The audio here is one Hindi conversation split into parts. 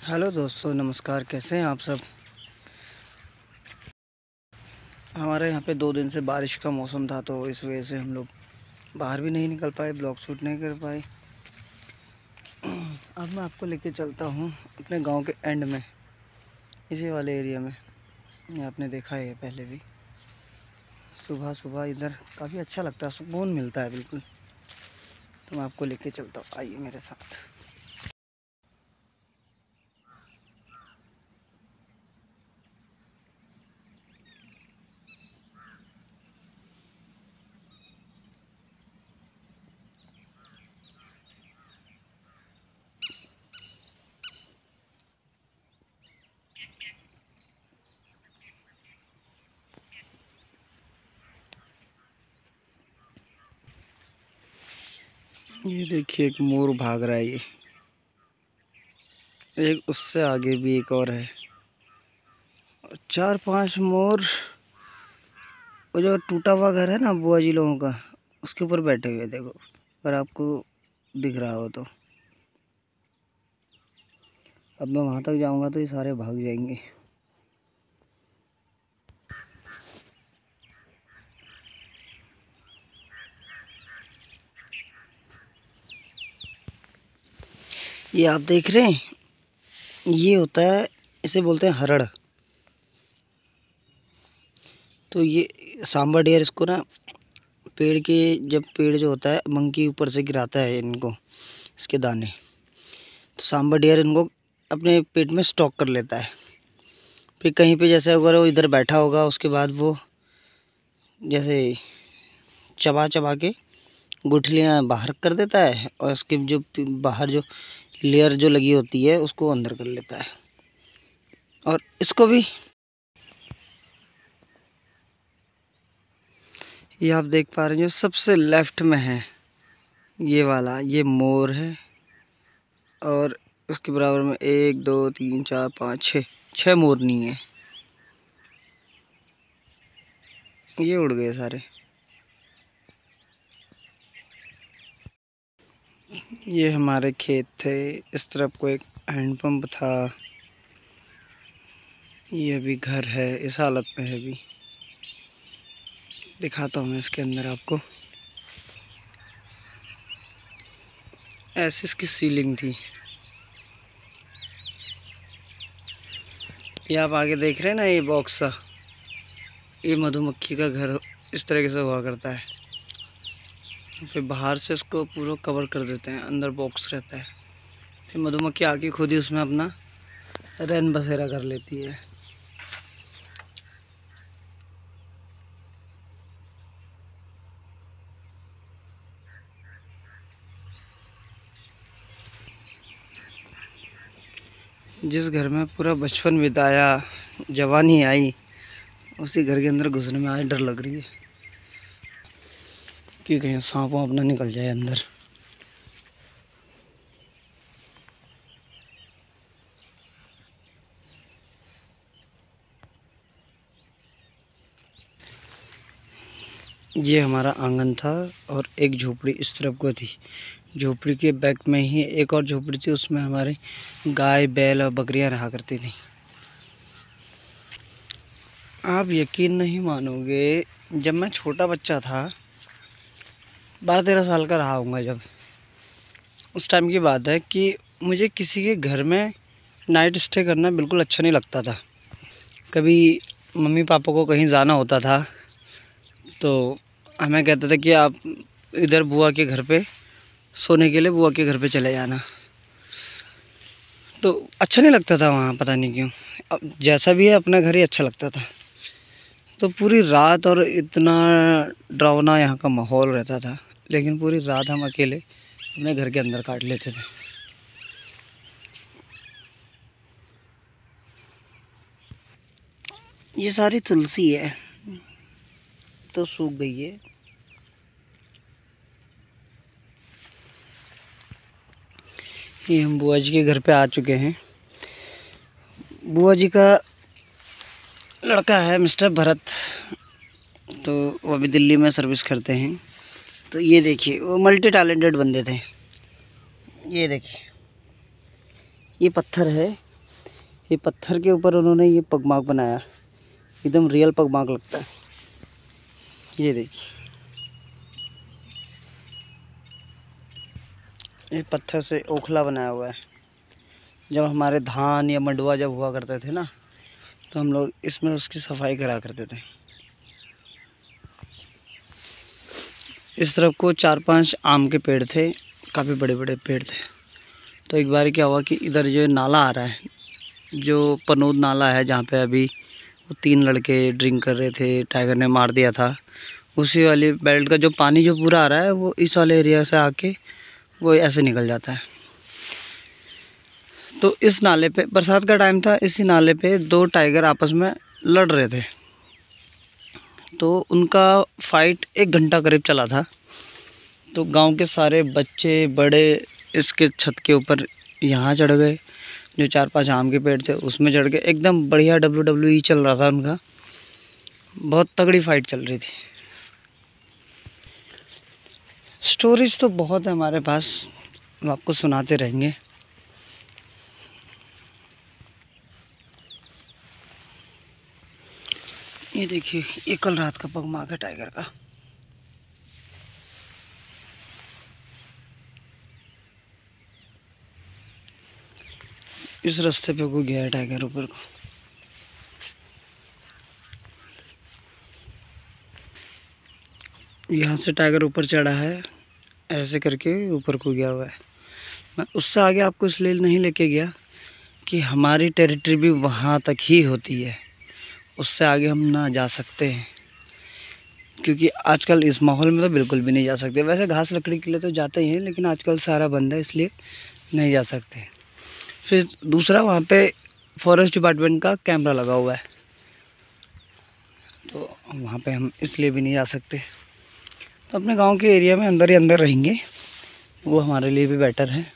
हेलो दोस्तों, नमस्कार। कैसे हैं आप सब। हमारे यहाँ पे 2 दिन से बारिश का मौसम था, तो इस वजह से हम लोग बाहर भी नहीं निकल पाए, ब्लॉग शूट नहीं कर पाए। अब मैं आपको लेके चलता हूँ अपने गांव के एंड में, इसी वाले एरिया में। ये आपने देखा है पहले भी। सुबह सुबह इधर काफ़ी अच्छा लगता है, सुकून मिलता है बिल्कुल। तो मैं आपको लेके चलता हूँ, आइए मेरे साथ। ये देखिए, एक मोर भाग रहा है। ये एक उससे आगे भी एक और है, और 4-5 मोर। वो जो टूटा हुआ घर है ना बुआ जी लोगों का, उसके ऊपर बैठे हुए देखो, अगर आपको दिख रहा हो तो। अब मैं वहाँ तक जाऊँगा तो ये सारे भाग जाएंगे। ये आप देख रहे हैं, ये होता है, इसे बोलते हैं हरड़। तो ये सांबर डियर इसको ना, पेड़ के, जब पेड़ जो होता है मंकी ऊपर से गिराता है इनको, इसके दाने, तो सांबर डियर इनको अपने पेट में स्टॉक कर लेता है। फिर कहीं पे जैसे अगर वो इधर बैठा होगा, उसके बाद वो जैसे चबा चबा के गुठलियाँ बाहर कर देता है, और उसके जो बाहर जो लेयर जो लगी होती है उसको अंदर कर लेता है। और इसको भी, ये आप देख पा रहे हैं जो सबसे लेफ्ट में है, ये वाला, ये मोर है। और उसके बराबर में 1 2 3 4 5 6 मोरनी है। ये उड़ गए सारे। ये हमारे खेत थे, इस तरफ को एक हैंडपम्प था। ये अभी घर है, इस हालत में है अभी। दिखाता हूँ मैं इसके अंदर आपको। ऐसी इसकी सीलिंग थी। ये आप आगे देख रहे हैं ना, ये बॉक्स सा, ये मधुमक्खी का घर इस तरीके से हुआ करता है। फिर बाहर से इसको पूरा कवर कर देते हैं, अंदर बॉक्स रहता है। फिर मधुमक्खी आके खुद ही उसमें अपना रैन बसेरा कर लेती है। जिस घर में पूरा बचपन बिताया, जवानी आई, उसी घर के अंदर घुसने में आज डर लग रही है कि कहीं सांप वाप ना निकल जाए अंदर। ये हमारा आंगन था, और एक झोपड़ी इस तरफ को थी। झोपड़ी के बैक में ही एक और झोपड़ी थी, उसमें हमारे गाय बैल और बकरियां रहा करती थी। आप यकीन नहीं मानोगे, जब मैं छोटा बच्चा था, 12-13 साल का रहा हूँगा जब, उस टाइम की बात है कि मुझे किसी के घर में नाइट स्टे करना बिल्कुल अच्छा नहीं लगता था। कभी मम्मी पापा को कहीं जाना होता था तो हमें कहते थे कि आप इधर बुआ के घर पे सोने के लिए बुआ के घर पे चले जाना। तो अच्छा नहीं लगता था वहाँ, पता नहीं क्यों। अब जैसा भी है, अपना घर ही अच्छा लगता था। तो पूरी रात, और इतना डरावना यहाँ का माहौल रहता था, लेकिन पूरी रात हम अकेले अपने घर के अंदर काट लेते थे। ये सारी तुलसी है, तो सूख गई है। ये हम बुआ जी के घर पे आ चुके हैं। बुआ जी का लड़का है मिस्टर भरत, तो वो अभी दिल्ली में सर्विस करते हैं। तो ये देखिए, वो मल्टी टैलेंटेड बंदे थे। ये देखिए, ये पत्थर है, ये पत्थर के ऊपर उन्होंने ये पगमार्क बनाया, एकदम रियल पगमार्क लगता है। ये देखिए, ये पत्थर से ओखला बनाया हुआ है। जब हमारे धान या मंडुआ जब हुआ करते थे ना, तो हम लोग इसमें उसकी सफाई करा करते थे। इस तरफ को 4-5 आम के पेड़ थे, काफ़ी बड़े बड़े पेड़ थे। तो एक बार क्या हुआ कि इधर जो नाला आ रहा है, जो पनोद नाला है, जहाँ पे अभी वो 3 लड़के ड्रिंक कर रहे थे, टाइगर ने मार दिया था, उसी वाली बेल्ट का जो पानी जो पूरा आ रहा है वो इस वाले एरिया से आके वो ऐसे निकल जाता है। तो इस नाले पे बरसात का टाइम था, इसी नाले पे 2 टाइगर आपस में लड़ रहे थे। तो उनका फाइट 1 घंटा करीब चला था। तो गांव के सारे बच्चे बड़े इसके छत के ऊपर यहाँ चढ़ गए, जो 4-5 आम के पेड़ थे उसमें चढ़ गए। एकदम बढ़िया WWE चल रहा था उनका, बहुत तगड़ी फाइट चल रही थी। स्टोरीज तो बहुत है हमारे पास, हम आपको सुनाते रहेंगे। ये देखिए, ये कल रात का पगमार्क है टाइगर का। इस रास्ते पे को गया है टाइगर ऊपर को। यहाँ से टाइगर ऊपर चढ़ा है, ऐसे करके ऊपर को गया हुआ है। मैं उससे आगे आपको इसलिए नहीं लेके गया कि हमारी टेरिटरी भी वहाँ तक ही होती है, उससे आगे हम ना जा सकते हैं। क्योंकि आजकल इस माहौल में तो बिल्कुल भी नहीं जा सकते। वैसे घास लकड़ी के लिए तो जाते ही हैं, लेकिन आजकल सारा बंद है, इसलिए नहीं जा सकते। फिर दूसरा, वहाँ पे फॉरेस्ट डिपार्टमेंट का कैमरा लगा हुआ है, तो वहाँ पे हम इसलिए भी नहीं जा सकते। तो अपने गांव के एरिया में अंदर ही अंदर रहेंगे, वो हमारे लिए भी बेटर है।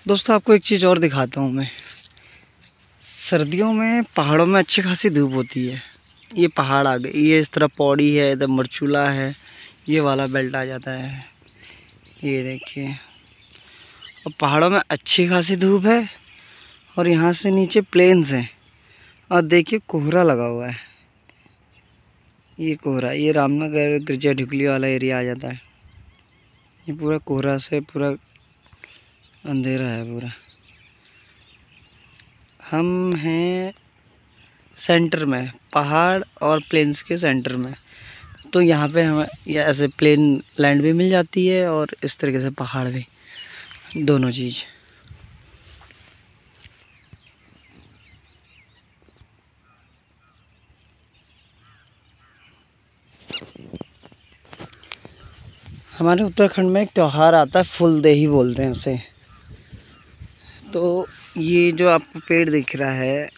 दोस्तों, आपको एक चीज़ और दिखाता हूँ मैं। सर्दियों में पहाड़ों में अच्छी खासी धूप होती है। ये पहाड़ आ गए, ये इस तरह पौड़ी है, इधर मरचूला है, ये वाला बेल्ट आ जाता है। ये देखिए, और पहाड़ों में अच्छी खासी धूप है, और यहाँ से नीचे प्लेन्स हैं। और देखिए, कोहरा लगा हुआ है। ये कोहरा, ये रामनगर गिरजा ढुकली वाला एरिया आ जाता है। ये पूरा कोहरा से पूरा अंधेरा है पूरा। हम हैं सेंटर में, पहाड़ और प्लेन्स के सेंटर में। तो यहाँ पे हमें या ऐसे प्लेन लैंड भी मिल जाती है, और इस तरीके से पहाड़ भी, दोनों चीज़। हमारे उत्तराखंड में एक त्यौहार आता है, फुलदेही बोलते हैं उसे। तो ये जो आपको पेड़ दिख रहा है,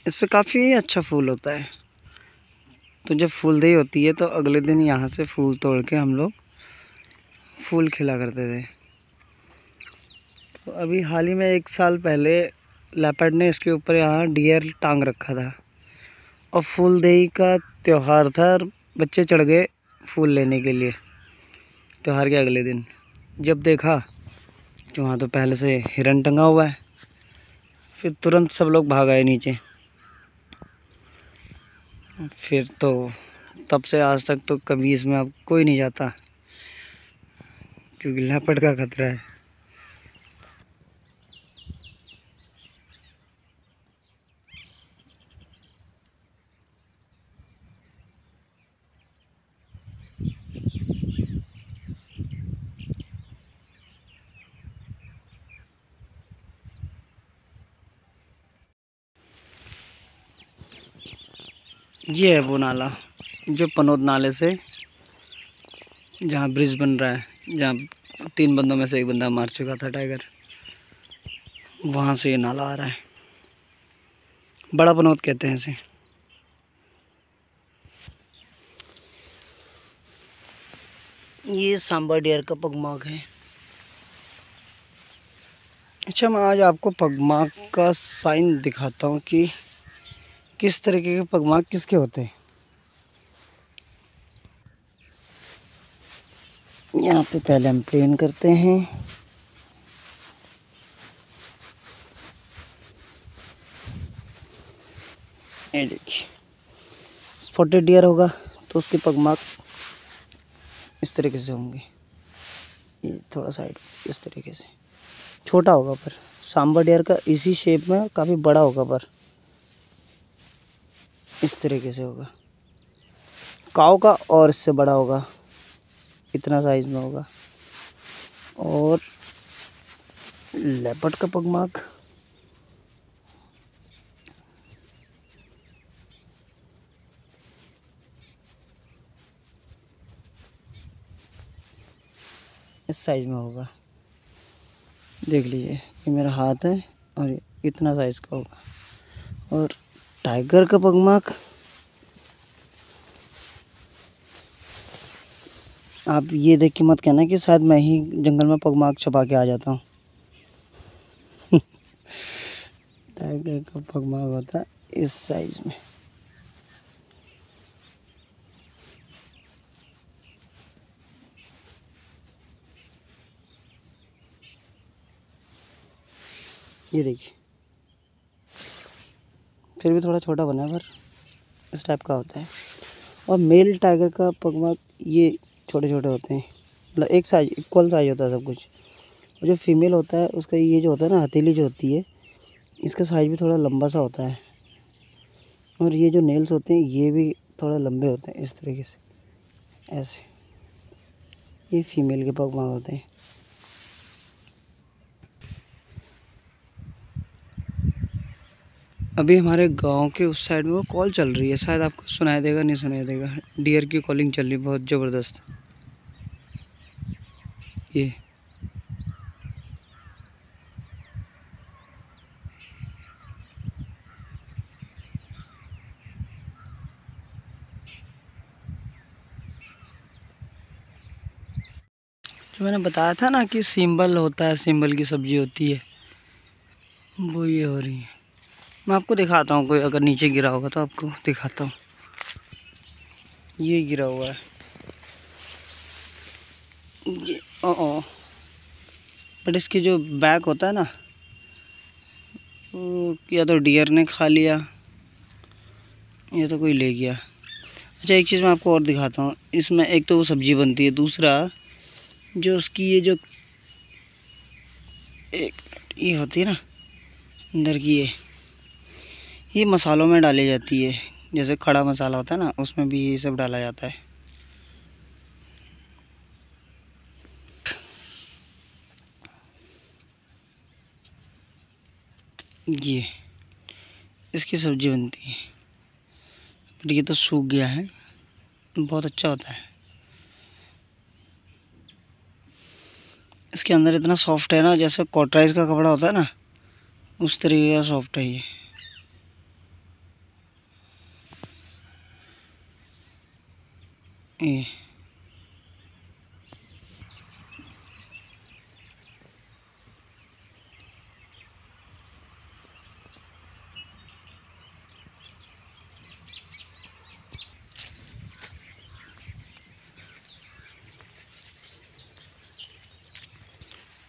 इस पे काफ़ी अच्छा फूल होता है। तो जब फूलदेही होती है तो अगले दिन यहाँ से फूल तोड़ के हम लोग फूल खिला करते थे। तो अभी हाल ही में 1 साल पहले लेपर्ड ने इसके ऊपर यहाँ डियर टांग रखा था, और फूलदेही का त्यौहार था, और बच्चे चढ़ गए फूल लेने के लिए। त्यौहार के अगले दिन जब देखा कि वहाँ तो पहले से हिरन टंगा हुआ है, फिर तुरंत सब लोग भाग आए नीचे। फिर तो तब से आज तक तो कभी इसमें अब कोई नहीं जाता, क्योंकि लेपर्ड का खतरा है। ये है वो नाला, जो पनोद नाले से, जहाँ ब्रिज बन रहा है, जहाँ 3 बंदों में से 1 बंदा मार चुका था टाइगर, वहाँ से ये नाला आ रहा है। बड़ा पनौत कहते हैं इसे। ये सांबा डियर का पगमार्क है। अच्छा, मैं आज आपको पगमार्क का साइन दिखाता हूँ कि किस तरीके के पगमार्क किसके होते हैं। यहाँ पे पहले हम प्लेन करते हैं। ये देखिए, स्पॉटेड डियर होगा तो उसके पगमार्क इस तरीके से होंगे। ये थोड़ा साइड इस तरीके से छोटा होगा, पर सांबा डियर का इसी शेप में काफ़ी बड़ा होगा, पर इस तरीके से होगा। काऊ का और इससे बड़ा होगा, इतना साइज में होगा। और लेपर्ड का पगमार्क इस साइज में होगा। देख लीजिए, ये मेरा हाथ है और इतना साइज का होगा। और टाइगर का पगमार्क आप ये देख के मत कहना कि शायद मैं ही जंगल में पगमार्क छुपा के आ जाता हूँ। टाइगर का पगमार्क होता है इस साइज में। ये देखिए, फिर भी थोड़ा छोटा बना है, पर इस टाइप का होता है। और मेल टाइगर का पगमार्क ये छोटे छोटे होते हैं, मतलब एक साइज, इक्वल साइज होता है सब कुछ। और जो फीमेल होता है उसका ये जो होता है ना, हथेली जो होती है, इसका साइज भी थोड़ा लंबा सा होता है। और ये जो नेल्स होते हैं ये भी थोड़ा लंबे होते हैं, इस तरीके से ऐसे। ये फीमेल के पगमार्क होते हैं। अभी हमारे गांव के उस साइड में वो कॉल चल रही है, शायद आपको सुनाई देगा, नहीं सुनाई देगा। डियर की कॉलिंग चल रही है बहुत ज़बरदस्त। ये जो मैंने बताया था ना कि सिंबल होता है, सिंबल की सब्जी होती है, वो ये हो रही है। मैं आपको दिखाता हूँ, कोई अगर नीचे गिरा होगा तो आपको दिखाता हूँ। ये गिरा हुआ है ये, ओ बट इसकी जो बैक होता है ना, वो या तो डियर ने खा लिया या तो कोई ले गया। अच्छा, एक चीज़ मैं आपको और दिखाता हूँ। इसमें एक तो वो सब्जी बनती है, दूसरा जो उसकी ये जो एक ये होती है ना अंदर की, ये मसालों में डाली जाती है। जैसे खड़ा मसाला होता है ना, उसमें भी ये सब डाला जाता है। ये इसकी सब्जी बनती है, बट ये तो सूख गया है। बहुत अच्छा होता है। इसके अंदर इतना सॉफ्ट है ना, जैसे कॉटराइज का कपड़ा होता है ना, उस तरीके का सॉफ्ट है ये।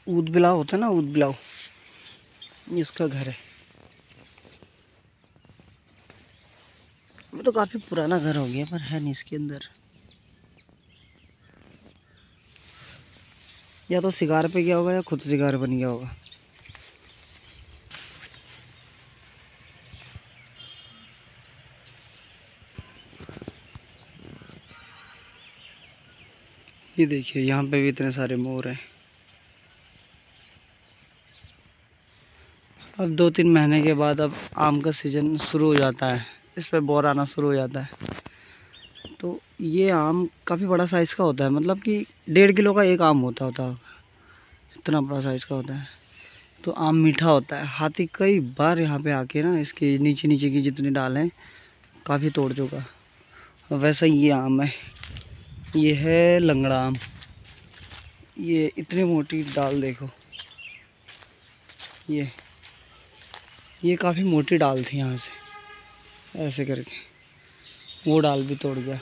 ऊद बिलाव होता है ना, ऊद बिलाव, इसका घर है। वो तो काफ़ी पुराना घर हो गया, पर है नहीं इसके अंदर। या तो शिकार पे गया होगा या खुद शिकार बन गया होगा। ये देखिए, यहाँ पे भी इतने सारे मोर हैं। अब 2-3 महीने के बाद अब आम का सीज़न शुरू हो जाता है, इस पर बोर आना शुरू हो जाता है। तो ये आम काफ़ी बड़ा साइज़ का होता है, मतलब कि 1.5 किलो का एक आम होता है, इतना बड़ा साइज़ का होता है। तो आम मीठा होता है। हाथी कई बार यहाँ पे आके ना इसके नीचे नीचे की जितनी डाल हैं काफ़ी तोड़ चुका। वैसा ये आम है, ये है लंगड़ा आम। ये इतनी मोटी डाल देखो, ये काफ़ी मोटी डाल थी। यहाँ से ऐसे करके वो डाल भी तोड़ गया।